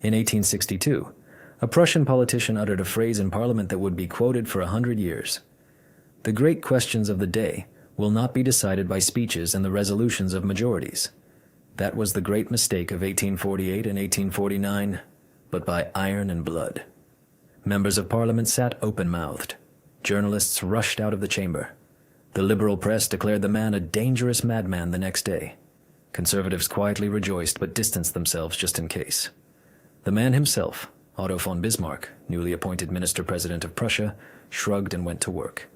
In 1862, a Prussian politician uttered a phrase in Parliament that would be quoted for 100 years. The great questions of the day will not be decided by speeches and the resolutions of majorities. That was the great mistake of 1848 and 1849, but by iron and blood. Members of Parliament sat open-mouthed. Journalists rushed out of the chamber. The liberal press declared the man a dangerous madman the next day. Conservatives quietly rejoiced but distanced themselves just in case. The man himself, Otto von Bismarck, newly appointed Minister-President of Prussia, shrugged and went to work.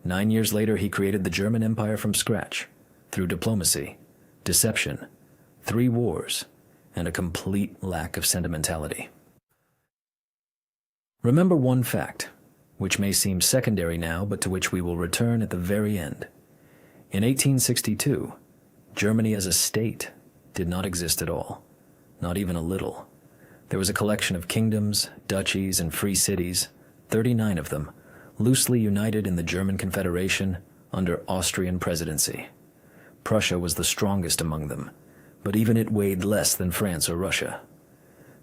9 years later, he created the German Empire from scratch, through diplomacy, deception, 3 wars, and a complete lack of sentimentality. Remember one fact, which may seem secondary now, but to which we will return at the very end. In 1862, Germany as a state did not exist at all, not even a little. There was a collection of kingdoms, duchies, and free cities, 39 of them, loosely united in the German Confederation under Austrian presidency. Prussia was the strongest among them, but even it weighed less than France or Russia.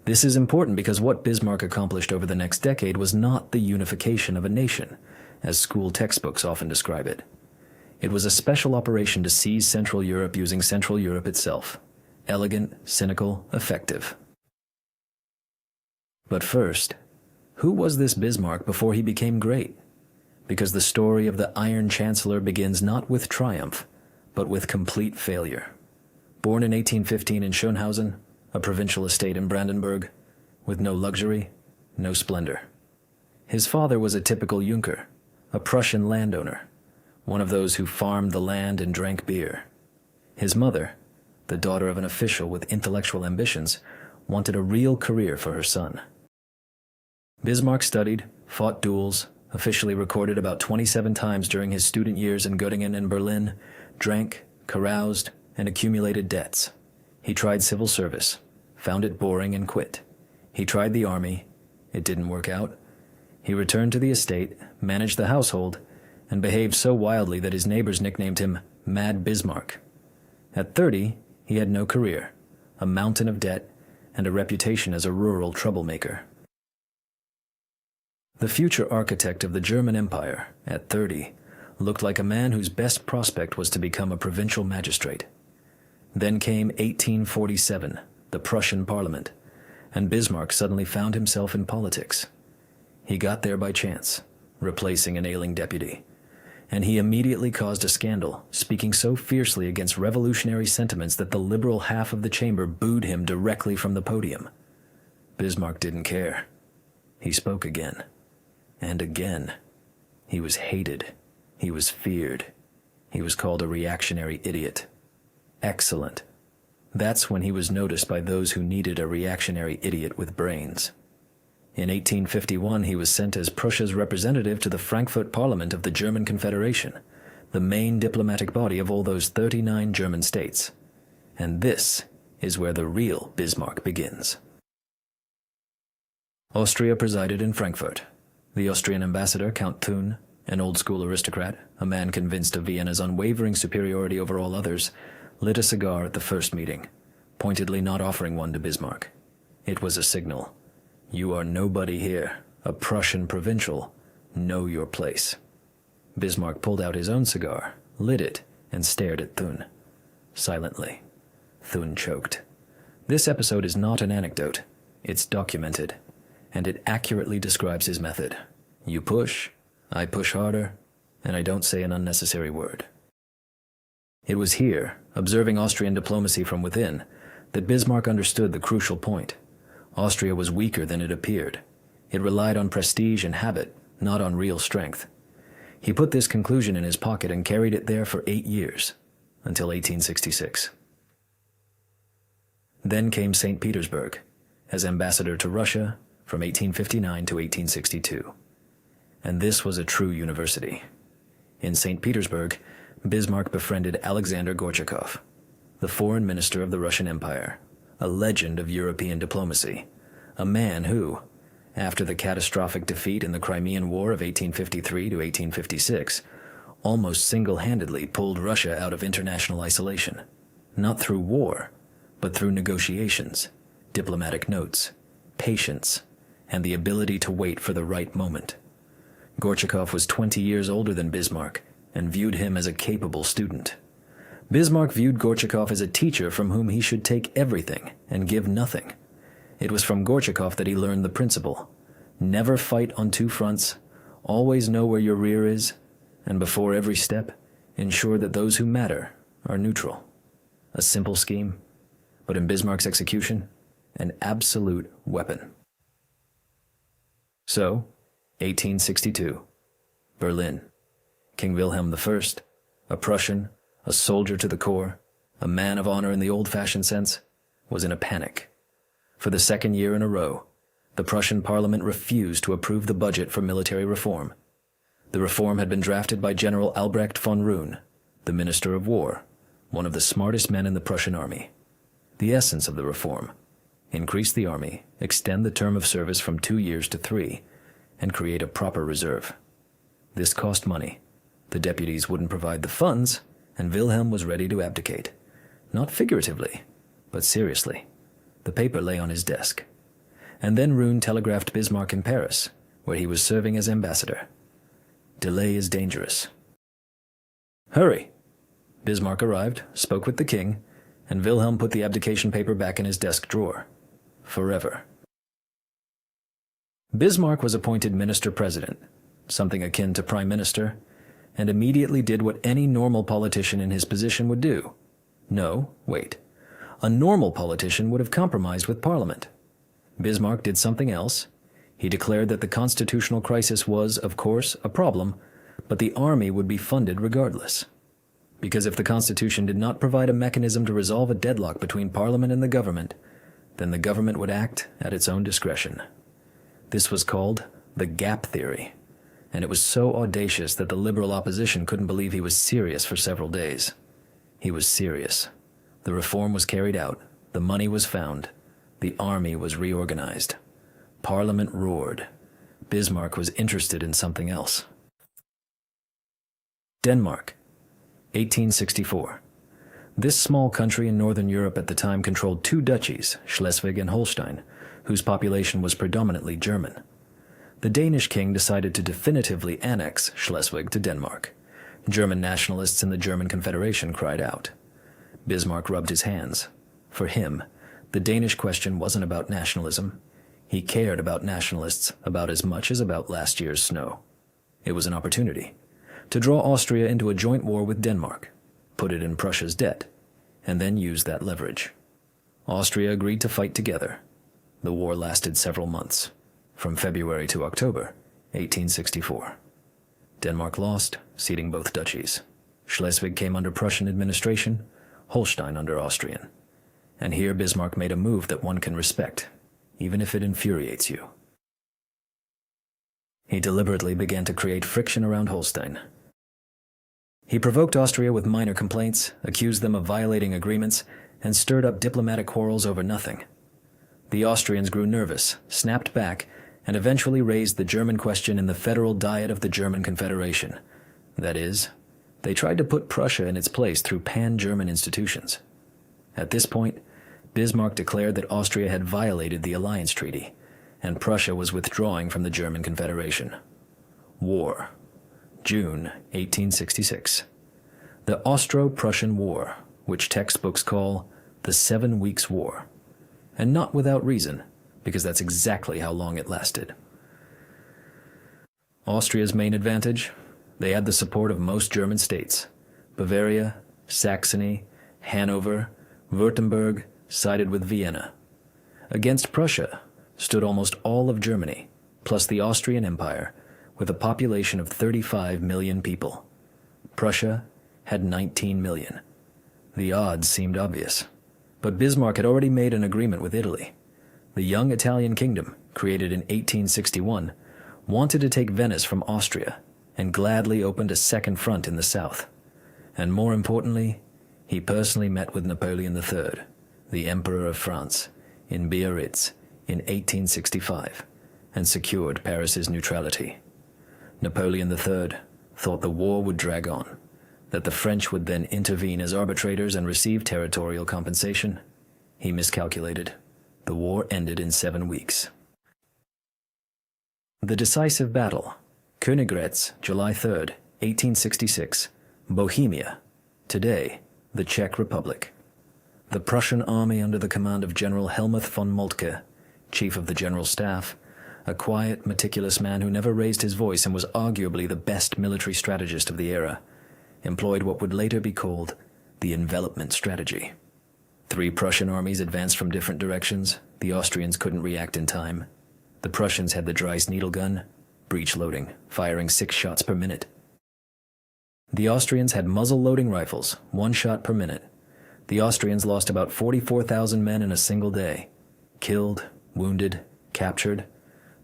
This is important because what Bismarck accomplished over the next decade was not the unification of a nation, as school textbooks often describe it. It was a special operation to seize Central Europe using Central Europe itself. Elegant, cynical, effective. But first, who was this Bismarck before he became great? Because the story of the Iron Chancellor begins not with triumph, but with complete failure. Born in 1815 in Schönhausen, a provincial estate in Brandenburg, with no luxury, no splendor. His father was a typical Junker, a Prussian landowner, one of those who farmed the land and drank beer. His mother, the daughter of an official with intellectual ambitions, wanted a real career for her son. Bismarck studied, fought duels, officially recorded about 27 times during his student years in Göttingen and Berlin, drank, caroused, and accumulated debts. He tried civil service, found it boring and quit. He tried the army. It didn't work out. He returned to the estate, managed the household, and behaved so wildly that his neighbors nicknamed him Mad Bismarck. At 30, he had no career, a mountain of debt, and a reputation as a rural troublemaker. The future architect of the German Empire, at 30, looked like a man whose best prospect was to become a provincial magistrate. Then came 1847, the Prussian Parliament, and Bismarck suddenly found himself in politics. He got there by chance, replacing an ailing deputy, and he immediately caused a scandal, speaking so fiercely against revolutionary sentiments that the liberal half of the chamber booed him directly from the podium. Bismarck didn't care. He spoke again. And again. He was hated. He was feared. He was called a reactionary idiot. Excellent. That's when he was noticed by those who needed a reactionary idiot with brains. In 1851, he was sent as Prussia's representative to the Frankfurt Parliament of the German Confederation, the main diplomatic body of all those 39 German states. And this is where the real Bismarck begins. Austria presided in Frankfurt. The Austrian ambassador, Count Thun, an old-school aristocrat, a man convinced of Vienna's unwavering superiority over all others, lit a cigar at the first meeting, pointedly not offering one to Bismarck. It was a signal. You are nobody here, a Prussian provincial. Know your place. Bismarck pulled out his own cigar, lit it, and stared at Thun. Silently. Thun choked. This episode is not an anecdote. It's documented, and it accurately describes his method. You push, I push harder, and I don't say an unnecessary word. It was here, observing Austrian diplomacy from within, that Bismarck understood the crucial point. Austria was weaker than it appeared. It relied on prestige and habit, not on real strength. He put this conclusion in his pocket and carried it there for 8 years, until 1866. Then came St. Petersburg, as ambassador to Russia from 1859 to 1862. And this was a true university. In St. Petersburg, Bismarck befriended Alexander Gorchakov, the foreign minister of the Russian Empire, a legend of European diplomacy, a man who, after the catastrophic defeat in the Crimean War of 1853 to 1856, almost single-handedly pulled Russia out of international isolation, not through war, but through negotiations, diplomatic notes, patience and the ability to wait for the right moment. Gorchakov was 20 years older than Bismarck and viewed him as a capable student. Bismarck viewed Gorchakov as a teacher from whom he should take everything and give nothing. It was from Gorchakov that he learned the principle: never fight on two fronts, always know where your rear is, and before every step, ensure that those who matter are neutral. A simple scheme, but in Bismarck's execution, an absolute weapon. So, 1862, Berlin. King Wilhelm I, a Prussian, a soldier to the core, a man of honor in the old-fashioned sense, was in a panic. For the second year in a row, the Prussian parliament refused to approve the budget for military reform. The reform had been drafted by General Albrecht von Roon, the Minister of War, one of the smartest men in the Prussian army. The essence of the reform: increase the army, extend the term of service from 2 years to 3, and create a proper reserve. This cost money. The deputies wouldn't provide the funds, and Wilhelm was ready to abdicate. Not figuratively, but seriously. The paper lay on his desk. And then Roon telegraphed Bismarck in Paris, where he was serving as ambassador. Delay is dangerous. Hurry! Bismarck arrived, spoke with the king, and Wilhelm put the abdication paper back in his desk drawer. Forever. Bismarck was appointed minister-president, something akin to prime minister, and immediately did what any normal politician in his position would do. No, wait. A normal politician would have compromised with Parliament. Bismarck did something else. He declared that the constitutional crisis was, of course, a problem, but the army would be funded regardless. Because if the Constitution did not provide a mechanism to resolve a deadlock between Parliament and the government, then the government would act at its own discretion. This was called the gap theory, and it was so audacious that the liberal opposition couldn't believe he was serious for several days. He was serious. The reform was carried out, the money was found, the army was reorganized. Parliament roared. Bismarck was interested in something else. Denmark, 1864. This small country in northern Europe at the time controlled 2 duchies, Schleswig and Holstein, whose population was predominantly German. The Danish king decided to definitively annex Schleswig to Denmark. German nationalists in the German Confederation cried out. Bismarck rubbed his hands. For him, the Danish question wasn't about nationalism. He cared about nationalists about as much as about last year's snow. It was an opportunity to draw Austria into a joint war with Denmark, put it in Prussia's debt, and then use that leverage. Austria agreed to fight together. The war lasted several months, from February to October, 1864. Denmark lost, ceding both duchies. Schleswig came under Prussian administration, Holstein under Austrian. And here Bismarck made a move that one can respect, even if it infuriates you. He deliberately began to create friction around Holstein. He provoked Austria with minor complaints, accused them of violating agreements, and stirred up diplomatic quarrels over nothing. The Austrians grew nervous, snapped back, and eventually raised the German question in the Federal Diet of the German Confederation. That is, they tried to put Prussia in its place through pan-German institutions. At this point, Bismarck declared that Austria had violated the alliance treaty, and Prussia was withdrawing from the German Confederation. War. June 1866. The Austro-Prussian War, which textbooks call the 7 Weeks' War. And not without reason, because that's exactly how long it lasted. Austria's main advantage? They had the support of most German states. Bavaria, Saxony, Hanover, Württemberg sided with Vienna. Against Prussia stood almost all of Germany, plus the Austrian Empire, with a population of 35 million people. Prussia had 19 million. The odds seemed obvious. But Bismarck had already made an agreement with Italy. The young Italian kingdom, created in 1861, wanted to take Venice from Austria and gladly opened a second front in the south. And more importantly, he personally met with Napoleon III, the Emperor of France, in Biarritz in 1865 and secured Paris's neutrality. Napoleon III thought the war would drag on, that the French would then intervene as arbitrators and receive territorial compensation. He miscalculated. The war ended in 7 weeks. The decisive battle. Königgrätz, July 3, 1866. Bohemia, today the Czech Republic. The Prussian army under the command of General Helmuth von Moltke, chief of the General Staff, a quiet, meticulous man who never raised his voice and was arguably the best military strategist of the era, employed what would later be called the envelopment strategy. 3 Prussian armies advanced from different directions. The Austrians couldn't react in time. The Prussians had the Dreiss needle gun, breech loading, firing 6 shots per minute. The Austrians had muzzle-loading rifles, 1 shot per minute. The Austrians lost about 44,000 men in a single day. Killed, wounded, captured.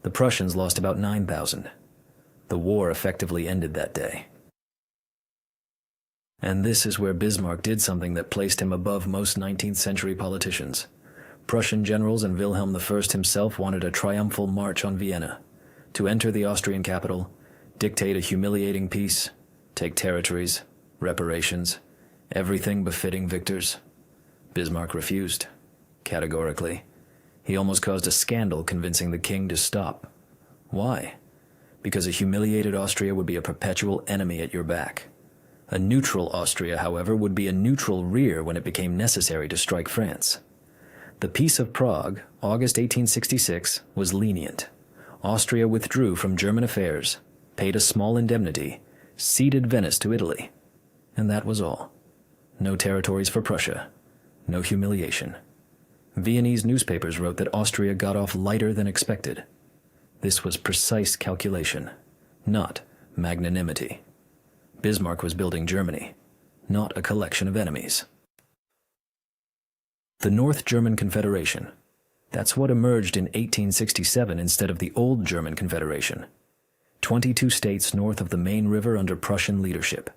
The Prussians lost about 9,000. The war effectively ended that day. And this is where Bismarck did something that placed him above most 19th century politicians. Prussian generals and Wilhelm I himself wanted a triumphal march on Vienna, to enter the Austrian capital, dictate a humiliating peace, take territories, reparations, everything befitting victors. Bismarck refused, categorically. He almost caused a scandal convincing the king to stop. Why? Because a humiliated Austria would be a perpetual enemy at your back. A neutral Austria, however, would be a neutral rear when it became necessary to strike France. The Peace of Prague, August 1866, was lenient. Austria withdrew from German affairs, paid a small indemnity, ceded Venice to Italy. And that was all. No territories for Prussia. No humiliation. Viennese newspapers wrote that Austria got off lighter than expected. This was precise calculation, not magnanimity. Bismarck was building Germany, not a collection of enemies. The North German Confederation. That's what emerged in 1867 instead of the old German Confederation. 22 states north of the main river under Prussian leadership.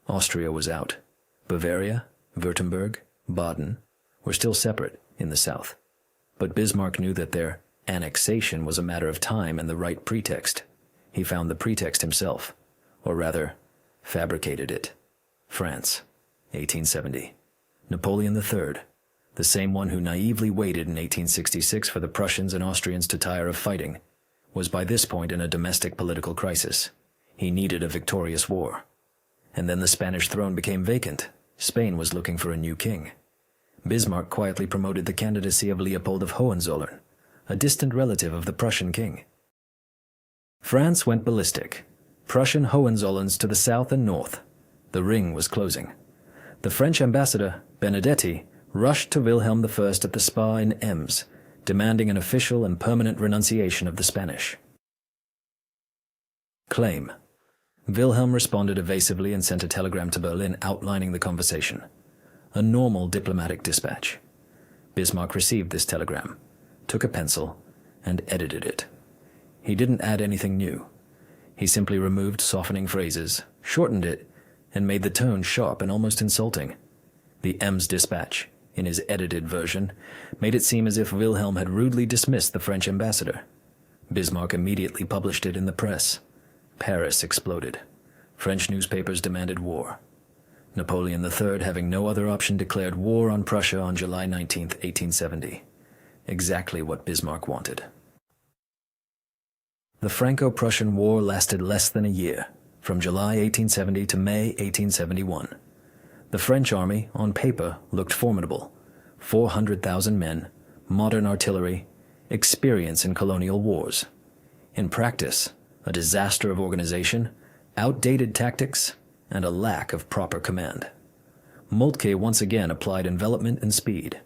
Austria was out. Bavaria, Württemberg, Baden were still separate in the south. But Bismarck knew that their annexation was a matter of time and the right pretext. He found the pretext himself, or rather, fabricated it. France, 1870. Napoleon III, the same one who naively waited in 1866 for the Prussians and Austrians to tire of fighting, was by this point in a domestic political crisis. He needed a victorious war. And then the Spanish throne became vacant. Spain was looking for a new king. Bismarck quietly promoted the candidacy of Leopold of Hohenzollern, a distant relative of the Prussian king. France went ballistic. Prussian Hohenzollerns to the south and north. The ring was closing. The French ambassador, Benedetti, rushed to Wilhelm I at the Spa in Ems, demanding an official and permanent renunciation of the Spanish. Claim. Wilhelm responded evasively and sent a telegram to Berlin outlining the conversation. A normal diplomatic dispatch. Bismarck received this telegram, took a pencil, and edited it. He didn't add anything new. He simply removed softening phrases, shortened it, and made the tone sharp and almost insulting. The Ems dispatch, in his edited version, made it seem as if Wilhelm had rudely dismissed the French ambassador. Bismarck immediately published it in the press. Paris exploded. French newspapers demanded war. Napoleon III, having no other option, declared war on Prussia on July 19, 1870. Exactly what Bismarck wanted. The Franco-Prussian War lasted less than a year, from July 1870 to May 1871. The French army, on paper, looked formidable. 400,000 men, modern artillery, experience in colonial wars. In practice, a disaster of organization, outdated tactics, and a lack of proper command. Moltke once again applied envelopment and speed.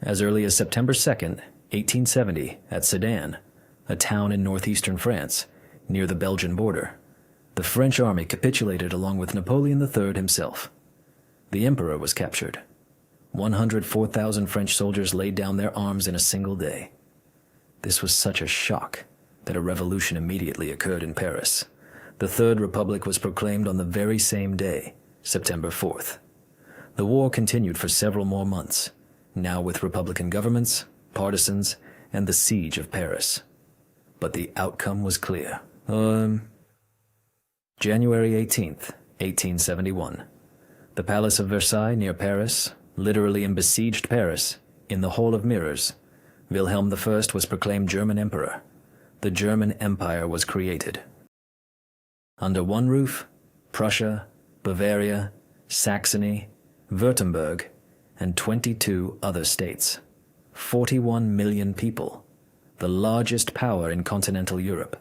As early as September 2, 1870, at Sedan, a town in northeastern France, near the Belgian border, the French army capitulated along with Napoleon III himself. The emperor was captured. 104,000 French soldiers laid down their arms in a single day. This was such a shock that a revolution immediately occurred in Paris. The Third Republic was proclaimed on the very same day, September 4th. The war continued for several more months, now with Republican governments, partisans, and the siege of Paris. But the outcome was clear. January 18th, 1871. The Palace of Versailles near Paris, literally in besieged Paris, in the Hall of Mirrors, Wilhelm I was proclaimed German emperor. The German Empire was created. Under one roof, Prussia, Bavaria, Saxony, Württemberg, and 22 other states. 41 million people, the largest power in continental Europe.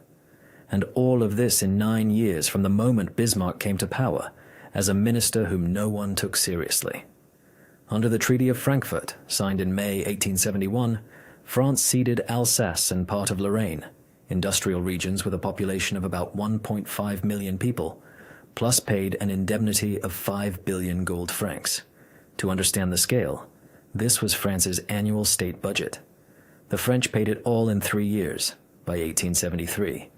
And all of this in 9 years from the moment Bismarck came to power as a minister whom no one took seriously. Under the Treaty of Frankfurt, signed in May 1871, France ceded Alsace and part of Lorraine, industrial regions with a population of about 1.5 million people, plus paid an indemnity of 5 billion gold francs. To understand the scale, this was France's annual state budget. The French paid it all in 3 years, by 1873,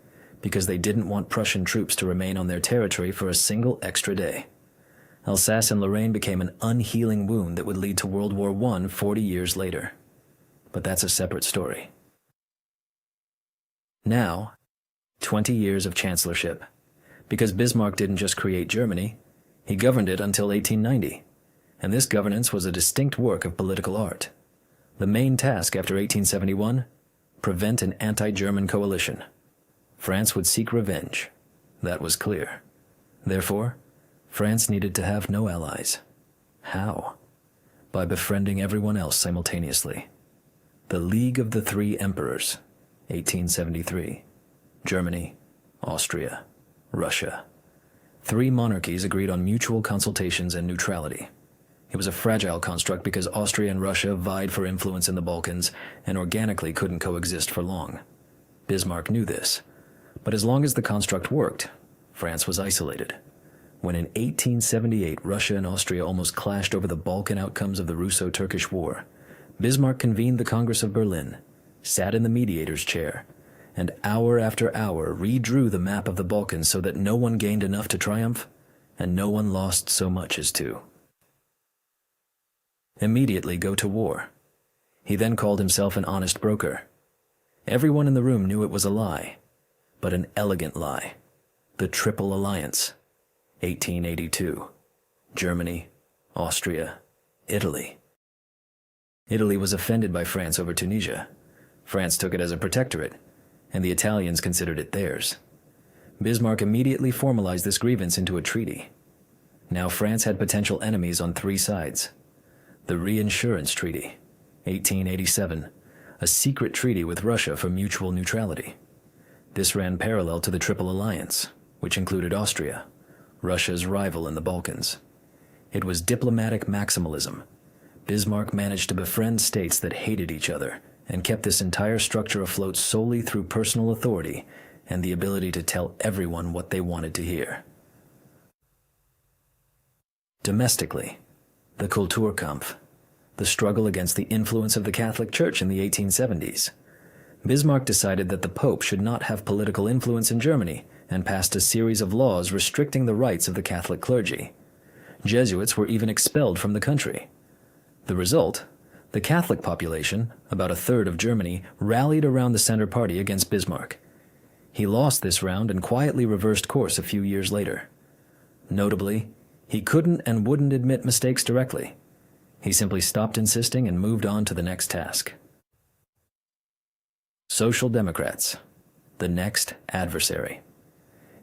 because they didn't want Prussian troops to remain on their territory for a single extra day. Alsace and Lorraine became an unhealing wound that would lead to World War I 40 years later. But that's a separate story. Now, 20 years of chancellorship. Because Bismarck didn't just create Germany, he governed it until 1890. And this governance was a distinct work of political art. The main task after 1871, prevent an anti-German coalition. France would seek revenge. That was clear. Therefore, France needed to have no allies. How? By befriending everyone else simultaneously. The League of the Three Emperors, 1873. Germany, Austria, Russia. 3 monarchies agreed on mutual consultations and neutrality. It was a fragile construct because Austria and Russia vied for influence in the Balkans and organically couldn't coexist for long. Bismarck knew this. But as long as the construct worked, France was isolated. When in 1878 Russia and Austria almost clashed over the Balkan outcomes of the Russo-Turkish War, Bismarck convened the Congress of Berlin, sat in the mediator's chair, and hour after hour redrew the map of the Balkans so that no one gained enough to triumph, and no one lost so much as to immediately go to war. He then called himself an honest broker. Everyone in the room knew it was a lie, but an elegant lie. The Triple Alliance, 1882. Germany, Austria, Italy. Italy was offended by France over Tunisia. France took it as a protectorate, and the Italians considered it theirs. Bismarck immediately formalized this grievance into a treaty. Now France had potential enemies on 3 sides. The Reinsurance Treaty, 1887, a secret treaty with Russia for mutual neutrality. This ran parallel to the Triple Alliance, which included Austria, Russia's rival in the Balkans. It was diplomatic maximalism. Bismarck managed to befriend states that hated each other and kept this entire structure afloat solely through personal authority and the ability to tell everyone what they wanted to hear. Domestically, the Kulturkampf, the struggle against the influence of the Catholic Church in the 1870s. Bismarck decided that the Pope should not have political influence in Germany and passed a series of laws restricting the rights of the Catholic clergy. Jesuits were even expelled from the country. The result? The Catholic population, about a third of Germany, rallied around the Center Party against Bismarck. He lost this round and quietly reversed course a few years later. Notably, he couldn't and wouldn't admit mistakes directly. He simply stopped insisting and moved on to the next task. Social Democrats, the next adversary.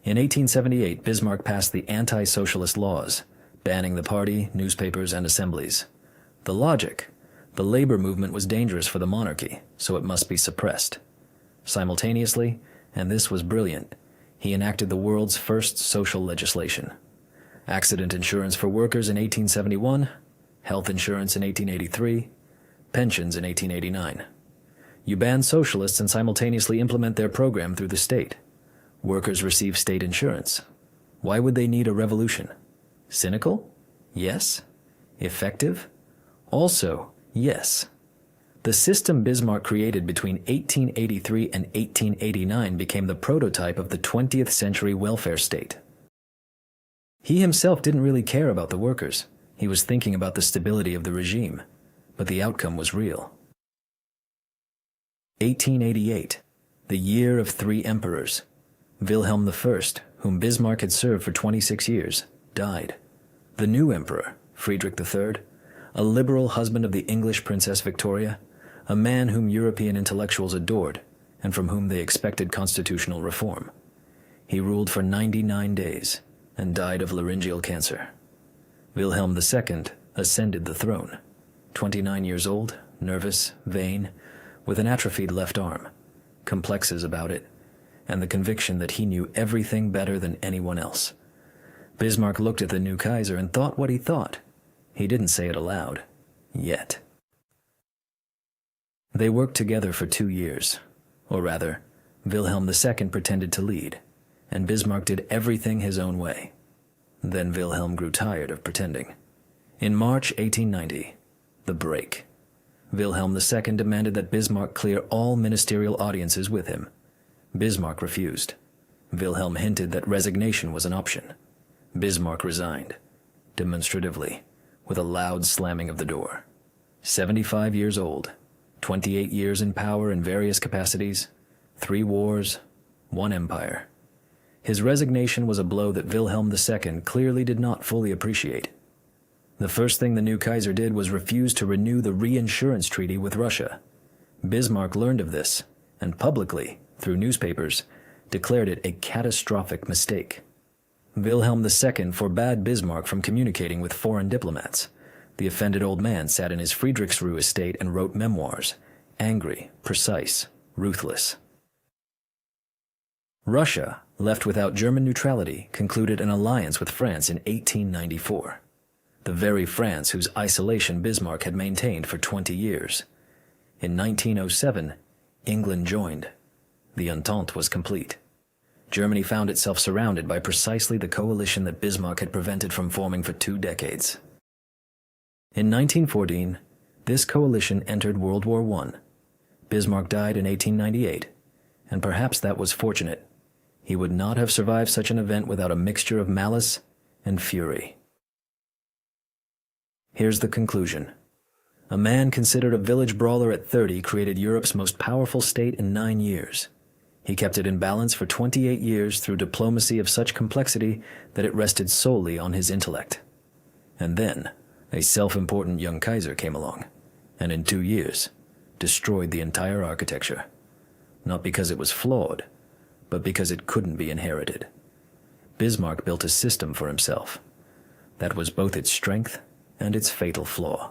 In 1878, Bismarck passed the anti-socialist laws, banning the party, newspapers, and assemblies. The logic: the labor movement was dangerous for the monarchy, so it must be suppressed. Simultaneously, and this was brilliant, he enacted the world's first social legislation. Accident insurance for workers in 1871, health insurance in 1883, pensions in 1889. You ban socialists and simultaneously implement their program through the state. Workers receive state insurance. Why would they need a revolution? Cynical? Yes. Effective? Also, yes. The system Bismarck created between 1883 and 1889 became the prototype of the 20th century welfare state. He himself didn't really care about the workers. He was thinking about the stability of the regime, but the outcome was real. 1888, the year of 3 emperors. Wilhelm I, whom Bismarck had served for 26 years, died. The new emperor, Friedrich III, a liberal husband of the English Princess Victoria, a man whom European intellectuals adored and from whom they expected constitutional reform. He ruled for 99 days and died of laryngeal cancer. Wilhelm II ascended the throne, 29 years old, nervous, vain, with an atrophied left arm, complexes about it, and the conviction that he knew everything better than anyone else. Bismarck looked at the new Kaiser and thought what he thought. He didn't say it aloud, yet. They worked together for 2 years, or rather, Wilhelm II pretended to lead, and Bismarck did everything his own way. Then Wilhelm grew tired of pretending. In March 1890, the break. Wilhelm II demanded that Bismarck clear all ministerial audiences with him. Bismarck refused. Wilhelm hinted that resignation was an option. Bismarck resigned, demonstratively, with a loud slamming of the door. 75 years old, 28 years in power in various capacities, 3 wars, 1 empire. His resignation was a blow that Wilhelm II clearly did not fully appreciate. The first thing the new Kaiser did was refuse to renew the reinsurance treaty with Russia. Bismarck learned of this, and publicly, through newspapers, declared it a catastrophic mistake. Wilhelm II forbade Bismarck from communicating with foreign diplomats. The offended old man sat in his Friedrichsruhe estate and wrote memoirs, angry, precise, ruthless. Russia, left without German neutrality, concluded an alliance with France in 1894. The very France whose isolation Bismarck had maintained for 20 years. In 1907, England joined. The Entente was complete. Germany found itself surrounded by precisely the coalition that Bismarck had prevented from forming for 2 decades. In 1914, this coalition entered World War I. Bismarck died in 1898, and perhaps that was fortunate. He would not have survived such an event without a mixture of malice and fury. Here's the conclusion. A man considered a village brawler at 30 created Europe's most powerful state in 9 years. He kept it in balance for 28 years through diplomacy of such complexity that it rested solely on his intellect. And then, a self-important young Kaiser came along, and in 2 years, destroyed the entire architecture. Not because it was flawed, but because it couldn't be inherited. Bismarck built a system for himself. That was both its strength and its fatal flaw.